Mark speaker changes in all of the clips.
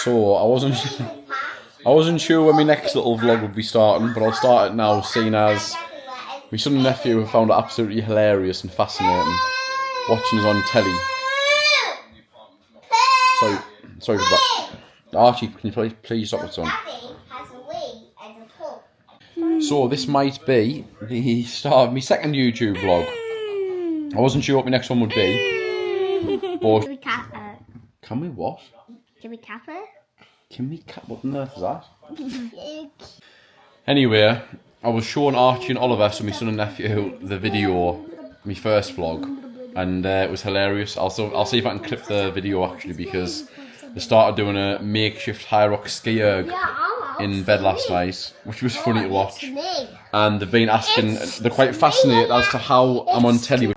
Speaker 1: So I wasn't sure when my next little vlog would be starting, but I'll start it now, seeing as my son and nephew have found it absolutely hilarious and fascinating watching us on telly. Sorry for that. Archie, can you please stop it, son? So this might be the start of my second YouTube vlog. I wasn't sure what my next one would be. But
Speaker 2: Can we cap it?
Speaker 1: Can we what?
Speaker 2: Can we cap it?
Speaker 1: Can we cap? What on earth is that? Anyway, I was showing Archie and Oliver, so my son and nephew, the video, my first vlog, and it was hilarious. I'll see if I can clip the video actually, because they started doing a makeshift HYROX ski erg in bed last night, which was funny to watch. And they've been asking, they're quite fascinated as to how I'm on telly.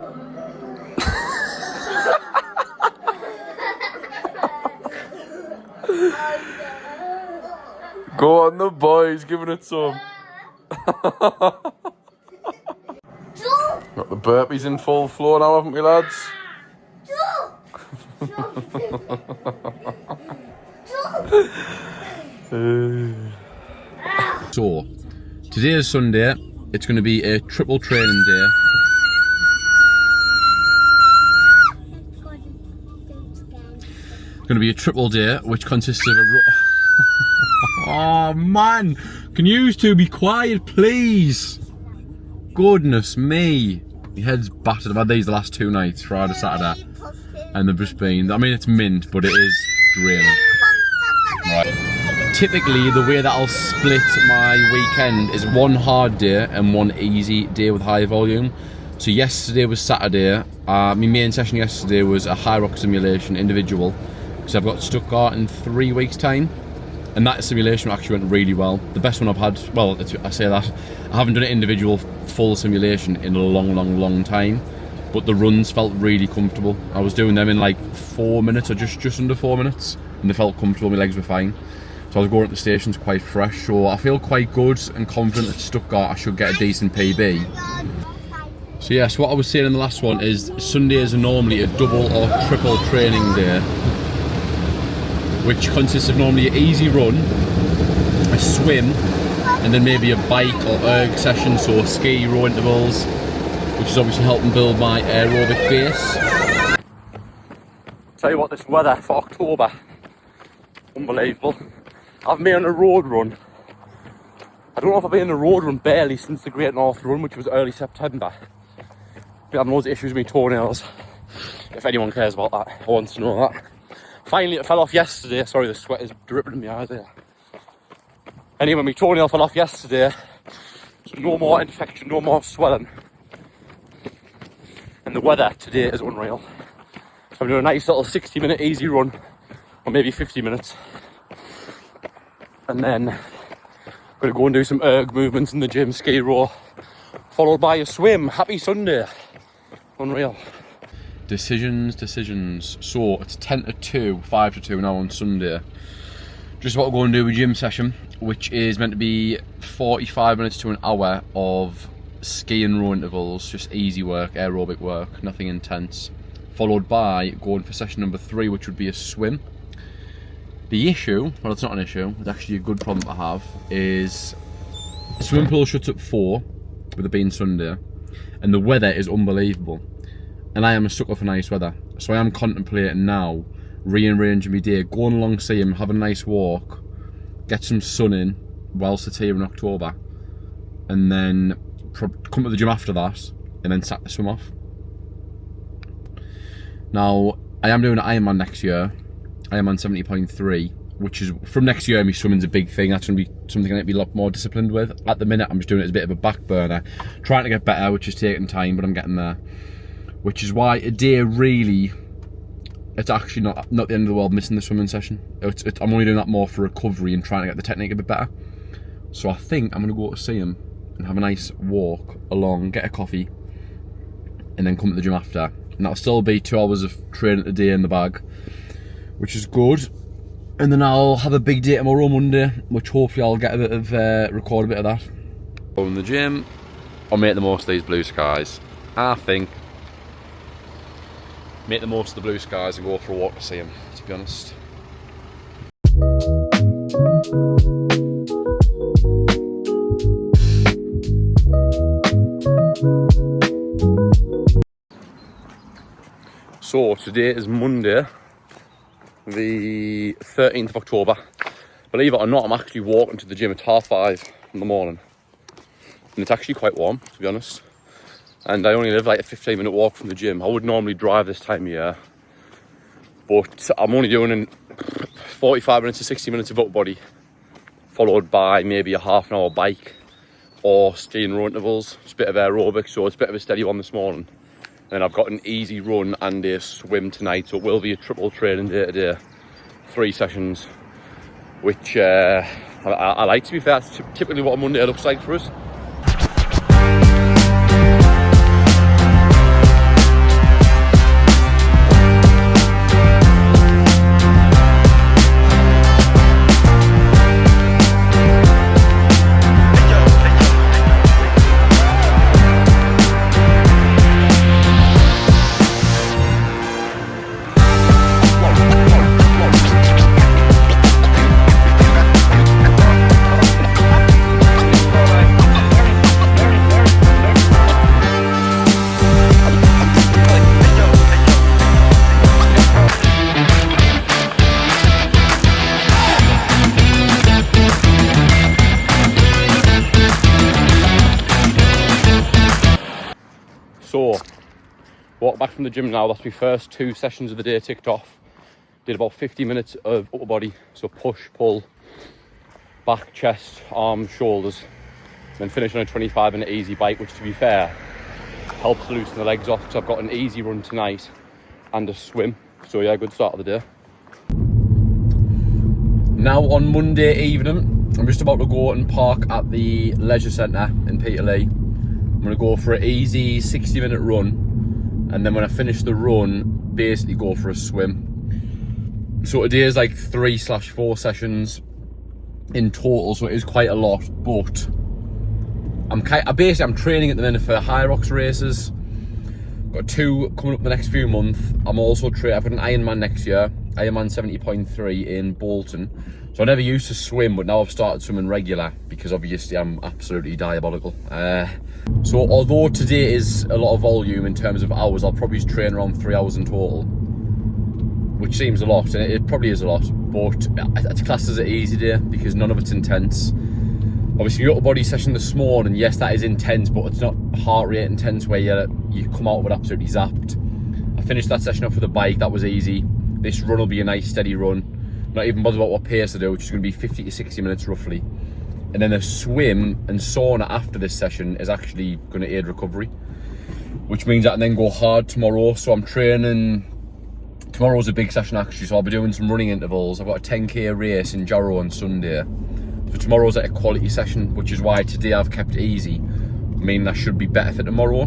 Speaker 1: Go on the boys, giving it some. Got the burpees in full flow now, haven't we, lads? So, today is Sunday. It's going to be a triple training day. It's going to be a triple day, which consists of a oh man, can you two be quiet, please? Goodness me. My head's battered. I've had these the last 2 nights, Friday, Saturday. And they've just been, I mean, it's mint, but it is draining. Right. Typically, the way that I'll split my weekend is 1 hard day and 1 easy day with high volume. So yesterday was Saturday. My main session yesterday was a HYROX simulation individual, because I've got Stuttgart in 3 weeks' time. And that simulation actually went really well. The best one I've had, well, I say that, I haven't done an individual full simulation in a long time, but the runs felt really comfortable. I was doing them in like 4 minutes, or just under 4 minutes, and they felt comfortable, my legs were fine. So I was going at the stations quite fresh, so I feel quite good and confident that Stuttgart I should get a decent PB. So yes, what I was saying in the last one is Sundays are normally a double or triple training day, which consists of normally an easy run, a swim, and then maybe a bike or erg session, so ski, row intervals, which is obviously helping build my aerobic base. Tell you what, this weather for October, unbelievable. I've been on a road run. I don't know if I've been on a road run barely since the Great North Run, which was early September. Been having loads of issues with my toenails. If anyone cares about that, I want to know that. Finally, it fell off yesterday. Sorry, the sweat is dripping in my eyes here. Anyway, my toenail fell off yesterday. So no more infection, no more swelling. And the weather today is unreal. So I'm doing a nice little 60-minute easy run, or maybe 50 minutes. And then I'm going to go and do some erg movements in the gym, ski row, followed by a swim. Happy Sunday. Unreal. Decisions. So it's 10 to 2, 5 to 2 now on Sunday. Just what we're going to do a gym session, which is meant to be 45 minutes to an hour of ski and row intervals, just easy work, aerobic work, nothing intense. Followed by going for session number 3, which would be a swim. The issue, well, it's not an issue, it's actually a good problem to have, is the swimming pool shuts at 4, with it being Sunday, and the weather is unbelievable. And I am a sucker for nice weather, so I am contemplating now rearranging my day, going along see him, have a nice walk, get some sun in whilst it's here in October, and then come to the gym after that, and then sack the swim off. Now, I am doing an Ironman next year. Ironman 70.3, which is, from next year, my swimming's a big thing. That's going to be something I need to be a lot more disciplined with. At the minute, I'm just doing it as a bit of a back burner, trying to get better, which is taking time, but I'm getting there. Which is why a day really, it's actually not the end of the world missing the swimming session. I'm only doing that more for recovery and trying to get the technique a bit better. So I think I'm going to go to see him and have a nice walk along, get a coffee, and then come to the gym after. And that'll still be 2 hours of training a day in the bag, which is good. And then I'll have a big day tomorrow, Monday, which hopefully I'll get a bit of, record a bit of that. Go in the gym, I'll make the most of these blue skies. I think make the most of the blue skies and go for a walk to see him, to be honest. So today is Monday, the 13th of October. Believe it or not, I'm actually walking to the gym at 5:30 in the morning. And it's actually quite warm, to be honest. And I only live like a 15-minute walk from the gym. I would normally drive this time of year, but I'm only doing 45 minutes to 60 minutes of upper body, followed by maybe a half an hour bike or skiing row intervals. It's a bit of aerobics, so it's a bit of a steady one this morning. And I've got an easy run and a swim tonight, so it will be a triple training day today. 3 sessions, which I like, to be fair. It's typically what a Monday looks like for us. So, walk back from the gym now. That's my first 2 sessions of the day ticked off. Did about 50 minutes of upper body, so push, pull, back, chest, arms, shoulders. Then finish on a 25-minute easy bike, which, to be fair, helps loosen the legs off. So I've got an easy run tonight and a swim. So yeah, good start of the day. Now on Monday evening, I'm just about to go and park at the leisure centre in Peterlee. I'm going to go for an easy 60-minute run, and then when I finish the run, basically go for a swim. So today is like 3/4 sessions in total, so it is quite a lot, but I'm training at the minute for HYROX races. Got 2 coming up the next few months. I'm also I've got an Ironman next year, Ironman 70.3 in Bolton. So I never used to swim, but now I've started swimming regular because obviously I'm absolutely diabolical. So although today is a lot of volume in terms of hours, I'll probably train around 3 hours in total, which seems a lot, and it probably is a lot, but it's classed as an easy day because none of it's intense. Obviously, your upper body session this morning, yes, that is intense, but it's not heart rate intense where you come out of it absolutely zapped. I finished that session off with a bike, that was easy. This run will be a nice steady run. Not even bothered about what pace I do, which is going to be 50 to 60 minutes roughly. And then a swim and sauna after this session is actually going to aid recovery, which means I can then go hard tomorrow. So I'm training, tomorrow's a big session actually, so I'll be doing some running intervals. I've got a 10k race in JARROW on Sunday. So tomorrow's at a quality session, which is why today I've kept it easy, meaning I should be better for tomorrow.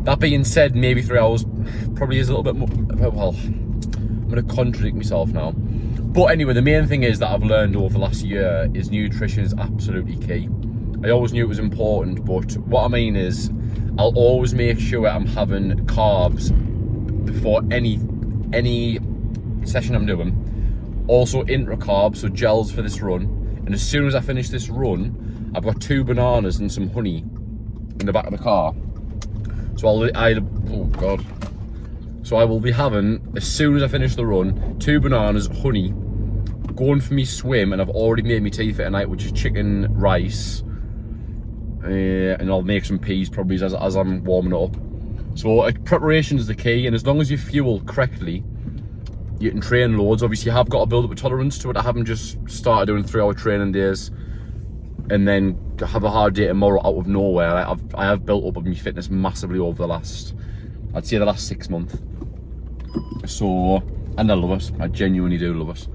Speaker 1: That being said, maybe 3 hours probably is a little bit more, well, I'm going to contradict myself now. But anyway, the main thing is that I've learned over the last year is nutrition is absolutely key. I always knew it was important, but what I mean is I'll always make sure I'm having carbs before any session I'm doing. Also intra-carbs, so gels for this run. And as soon as I finish this run, I've got 2 bananas and some honey in the back of the car. So So I will be having, as soon as I finish the run, 2 bananas, honey, going for me swim, and I've already made me tea for tonight, which is chicken, rice, and I'll make some peas probably as I'm warming it up. So preparation is the key, and as long as you fuel correctly, you can train loads. Obviously, you have got to build up a tolerance to it. I haven't just started doing 3-hour training days and then have a hard day tomorrow out of nowhere. I have built up my fitness massively over the last, I'd say the last 6 months. So, and I love it. I genuinely do love it.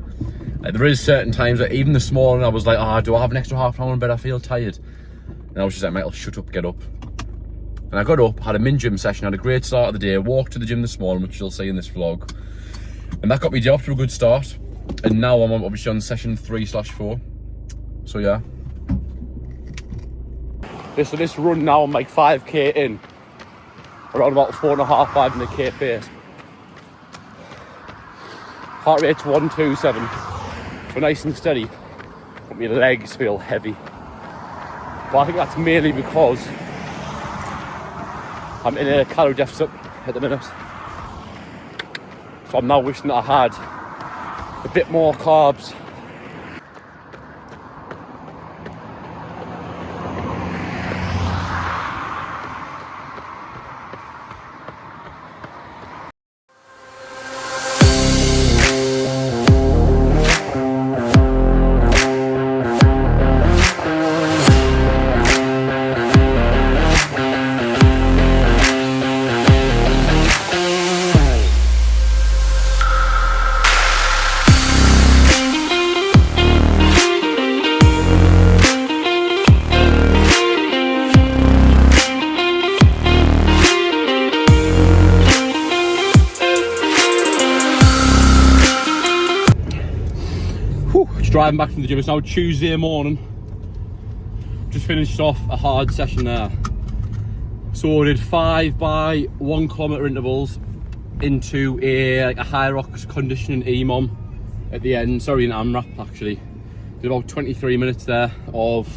Speaker 1: There is certain times that even this morning I was like, do I have an extra half an hour in bed? I feel tired. And I was just like, Michael, shut up, get up. And I got up, had a min-gym session, had a great start of the day, walked to the gym this morning, which you'll see in this vlog. And that got me off to a good start. And now I'm obviously on session 3/4. So yeah. This run now, I'm like 5k in. Around about 4.5, 500k pace. Heart rate's 127. So nice and steady. but my legs feel heavy. But I think that's mainly because I'm in a calorie deficit at the minute. So I'm now wishing that I had a bit more carbs. Driving back from the gym. It's now Tuesday morning. Just finished off a hard session there. So I did 5 by 1 kilometre intervals into a HYROX conditioning EMOM at the end. Sorry, an AMRAP actually. Did about 23 minutes there of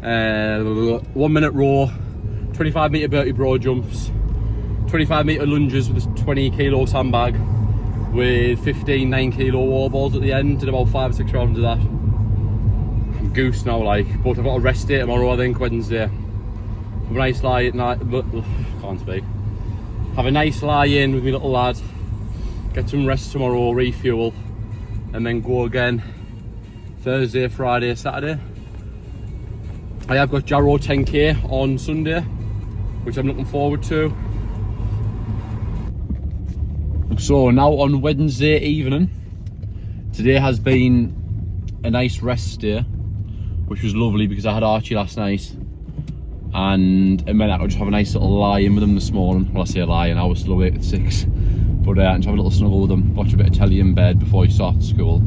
Speaker 1: 1 minute row, 25 metre burpee broad jumps, 25 metre lunges with a 20 kilo sandbag, with 15 9 kilo wall balls at the end. Did about 5 or 6 rounds of that. I'm goose now, like, but I've got a rest day tomorrow, I think, Wednesday. Have a nice lie at night, can't speak. Have a nice lie in with my little lad, get some rest tomorrow, refuel, and then go again Thursday, Friday, Saturday. I have got JARROW 10k on Sunday, which I'm looking forward to. So now on Wednesday evening, today has been a nice rest day, which was lovely because I had Archie last night, and it meant I could just have a nice little lie-in with him this morning. Well, I say lie-in, I was still awake at 6, but I just have a little snuggle with him, watch a bit of telly in bed before he starts school.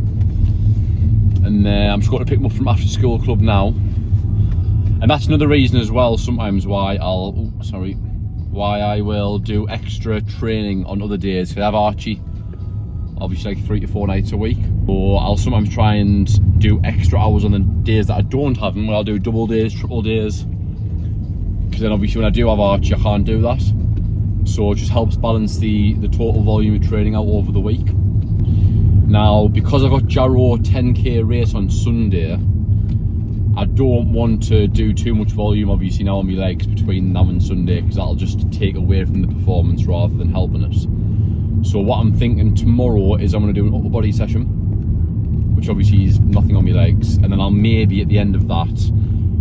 Speaker 1: And I'm just going to pick him up from after school club now, and that's another reason as well sometimes why why I will do extra training on other days. I have Archie obviously like 3 to 4 nights a week, or I'll sometimes try and do extra hours on the days that I don't have him, where I'll do double days, triple days, because then obviously when I do have Archie I can't do that. So it just helps balance the total volume of training out over the week. Now, because I've got JARROW 10k race on Sunday, I don't want to do too much volume obviously now on my legs between now and Sunday, because that'll just take away from the performance rather than helping it. So what I'm thinking tomorrow is I'm going to do an upper body session, which obviously is nothing on my legs, and then I'll maybe at the end of that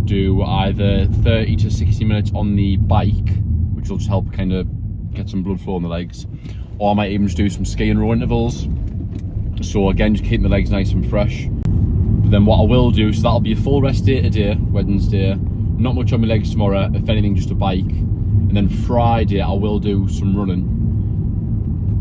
Speaker 1: do either 30 to 60 minutes on the bike, which will just help kind of get some blood flow in the legs, or I might even just do some ski and row intervals. So again, just keeping the legs nice and fresh. But then what I will do, so that'll be a full rest day today, Wednesday, not much on my legs tomorrow, if anything just a bike, and then Friday I will do some running.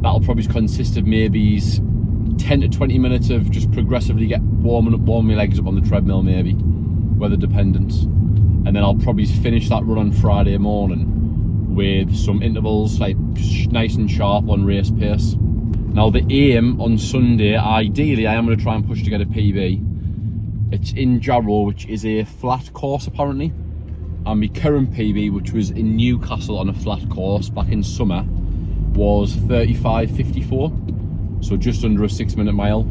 Speaker 1: That'll probably consist of maybe 10 to 20 minutes of just progressively warming my legs up on the treadmill, maybe, weather dependent, and then I'll probably finish that run on Friday morning with some intervals, like just nice and sharp on race pace. Now the aim on Sunday, ideally I am going to try and push to get a PB. It's in JARROW, which is a flat course apparently, and my current PB, which was in Newcastle on a flat course back in summer, was 35.54, so just under a 6-minute mile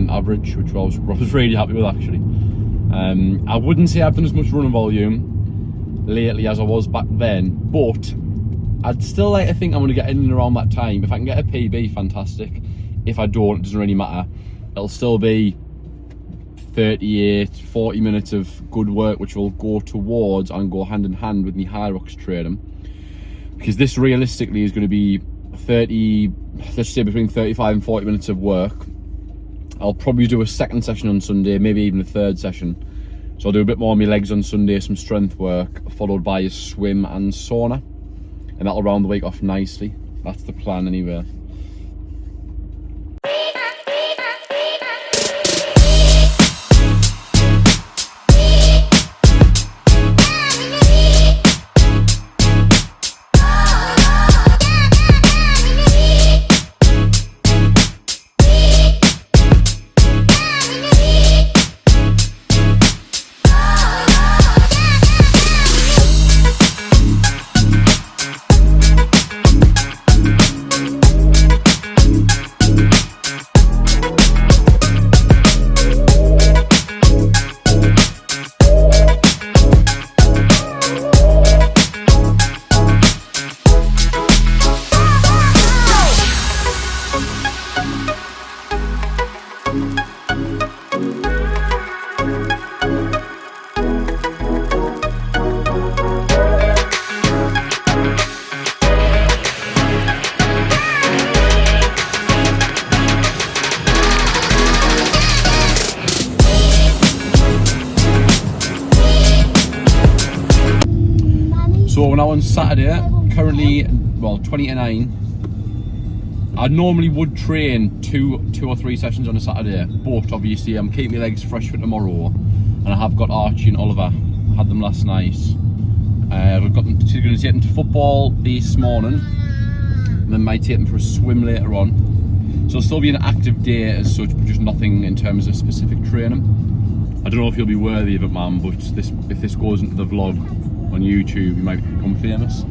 Speaker 1: average, which I was really happy with actually. I wouldn't say I've done as much running volume lately as I was back then, but I'd still like to think I'm going to get in and around that time. If I can get a PB, fantastic. If I don't, it doesn't really matter. It'll still be 38, 40 minutes of good work, which will go towards and go hand in hand with my HYROX training, because this realistically is going to be 30, let's say between 35 and 40 minutes of work. I'll probably do a second session on Sunday, maybe even a third session. So I'll do a bit more on my legs on Sunday, some strength work, followed by a swim and sauna, and that'll round the week off nicely. That's the plan anyway. So now on Saturday, currently, well, 20 to 9. I normally would train two or three sessions on a Saturday, but obviously I'm keeping my legs fresh for tomorrow, and I have got Archie and Oliver. I had them last night. We've got them going to take them to football this morning, and then might take them for a swim later on. So it'll still be an active day as such, but just nothing in terms of specific training. I don't know if you'll be worthy of it, man, but if this goes into the vlog on YouTube, you might become famous.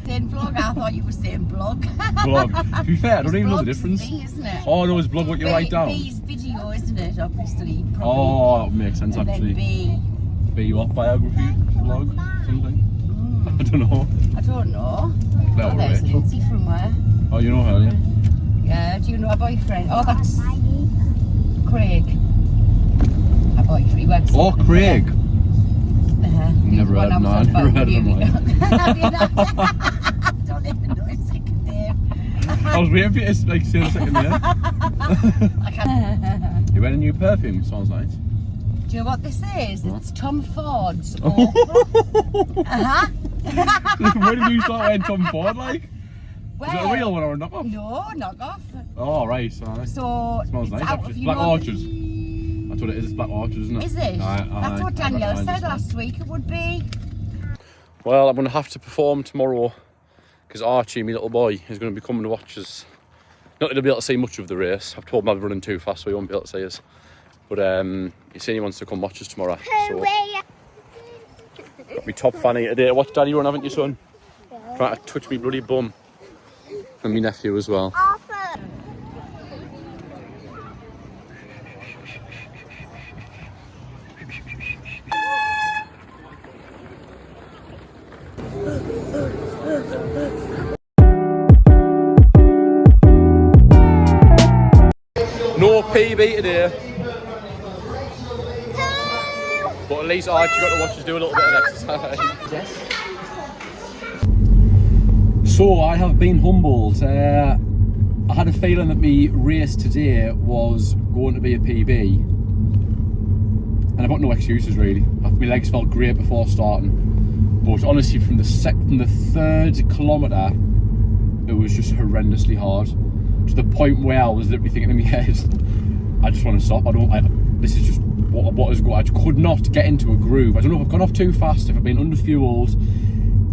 Speaker 3: Saying vlog, I thought you were saying blog.
Speaker 1: Blog. To be fair, I don't even know the difference.
Speaker 3: B, isn't it?
Speaker 1: Oh no, it's blog what you write down.
Speaker 3: B's video, isn't it? Obviously. Probably.
Speaker 1: Oh, it makes sense
Speaker 3: And
Speaker 1: actually.
Speaker 3: then
Speaker 1: B what? Biography? Vlog? Something? I don't know.
Speaker 3: I don't know.
Speaker 1: No,
Speaker 3: Oh, there's
Speaker 1: right.
Speaker 3: Lindsay from where?
Speaker 1: Oh, you know her, yeah?
Speaker 3: Yeah, do you know her boyfriend? Oh, that's Craig. Her boyfriend, he works
Speaker 1: Oh,
Speaker 3: in-
Speaker 1: Craig.
Speaker 3: Never
Speaker 1: heard of him, no, I've never heard of him, like.
Speaker 3: Don't even know his second name.
Speaker 1: I was waiting for you to like, say the second name.
Speaker 3: I can't.
Speaker 1: You wearing a new perfume, it smells nice.
Speaker 3: Do you know what this is? It's Tom Ford's.
Speaker 1: Oh.
Speaker 3: Uh-huh.
Speaker 1: When did you start wearing Tom Ford, like? Is it a
Speaker 3: Well,
Speaker 1: real one or a knockoff?
Speaker 3: No, knock off.
Speaker 1: Oh, right, alright.
Speaker 3: So
Speaker 1: It smells
Speaker 3: it's
Speaker 1: nice
Speaker 3: out
Speaker 1: actually.
Speaker 3: of, you
Speaker 1: Black
Speaker 3: know,
Speaker 1: Orchards. That's what it is, it's Black Orchards, isn't it?
Speaker 3: Is it? That's what Danielle said last week it would be.
Speaker 1: Well, I'm going to have to perform tomorrow because Archie, my little boy, is going to be coming to watch us. Not that he'll be able to see much of the race. I've told him I'll be running too fast, so he won't be able to see us. But he's saying he wants to come watch us tomorrow. So, got me top fanny today to watch Daddy run, haven't you, son? Trying to touch me bloody bum. And my nephew as well. No PB today. But at least Archie got to watch us do a little bit of exercise. So I have been humbled. I had a feeling that my race today was going to be a PB. And I've got no excuses really. My legs felt great before starting. But honestly from the third kilometre, it was just horrendously hard. To the point where I was literally thinking in my head, I just want to stop. This is just what has got. I just could not get into a groove. I don't know if I've gone off too fast, if I've been underfueled,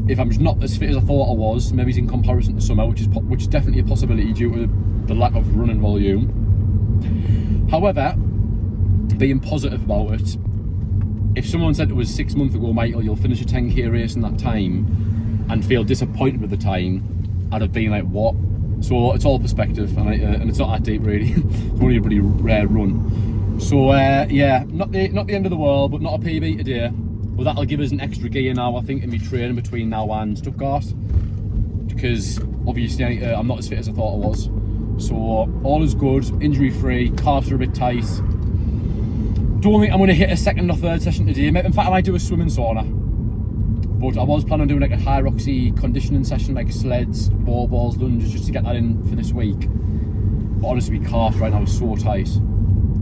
Speaker 1: if I'm just not as fit as I thought I was. Maybe it's in comparison to summer, which is definitely a possibility due to the lack of running volume. However, being positive about it, if someone said it was 6 months ago, Michael, you'll finish a 10k race in that time, and feel disappointed with the time, I'd have been like, what? So it's all perspective, and it's not that deep really. It's only a pretty rare run. So yeah, not the end of the world, but not a PB today. But that'll give us an extra gear now, I think, in my training between now and Stuttgart, because obviously I'm not as fit as I thought I was. So all is good, injury free, calves are a bit tight. Don't think I'm going to hit a second or third session today. In fact, I might do a swimming sauna. But I was planning on doing like a HYROX conditioning session, like sleds, balls, lunges, just to get that in for this week. But honestly, my calf right now is so tight.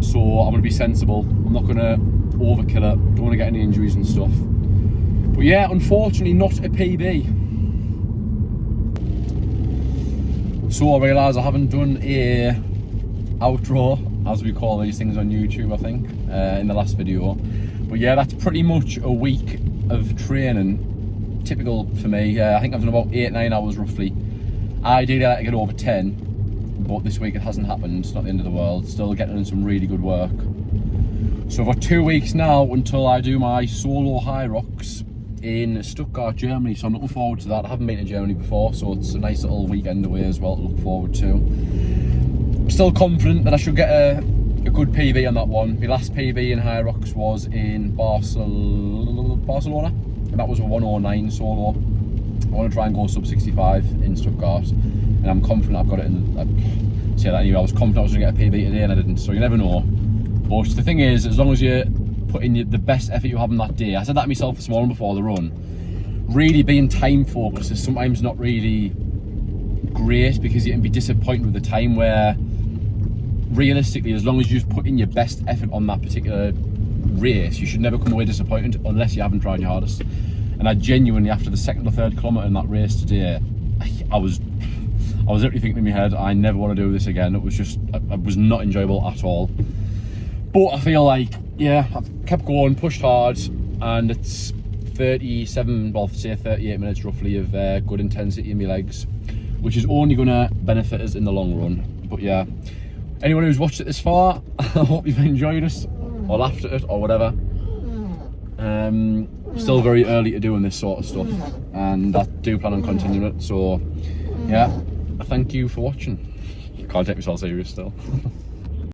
Speaker 1: So I'm going to be sensible. I'm not going to overkill it. Don't want to get any injuries and stuff. But yeah, unfortunately not a PB. So I realise I haven't done a outro, as we call these things on YouTube, I think, in the last video. But yeah, that's pretty much a week of training, typical for me. I think I've done about 8-9 hours roughly. Ideally I like to get over 10, but this week it hasn't happened. It's not the end of the world. Still getting in some really good work. So I've got 2 weeks now until I do my solo HYROX in Stuttgart, Germany. So I'm looking forward to that. I haven't been to Germany before, so it's a nice little weekend away as well to look forward to. I'm still confident that I should get a good PB on that one. My last PB in HYROX was in Barcelona, and that was a 109 solo. I want to try and go sub 65 in Stuttgart, and I'm confident I've got it in. I'd say that anyway. I was confident I was going to get a PB today, and I didn't. So you never know. But the thing is, as long as you put in the best effort you have on that day, I said that to myself this morning before the run. Really being time focused is sometimes not really great, because you can be disappointed with the time, where realistically, as long as you just put in your best effort on that particular race, you should never come away disappointed unless you haven't tried your hardest. And I genuinely, after the 2nd or 3rd kilometre in that race today, I was literally thinking in my head, I never want to do this again. It was just, it was not enjoyable at all. But I feel like, yeah, I've kept going, pushed hard, and it's 37, well, say 38 minutes roughly of good intensity in my legs, which is only going to benefit us in the long run. But yeah, anyone who's watched it this far, I hope you've enjoyed it, or laughed at it, or whatever. Still very early to doing this sort of stuff, and I do plan on continuing it, so yeah, thank you for watching. Can't take myself serious still.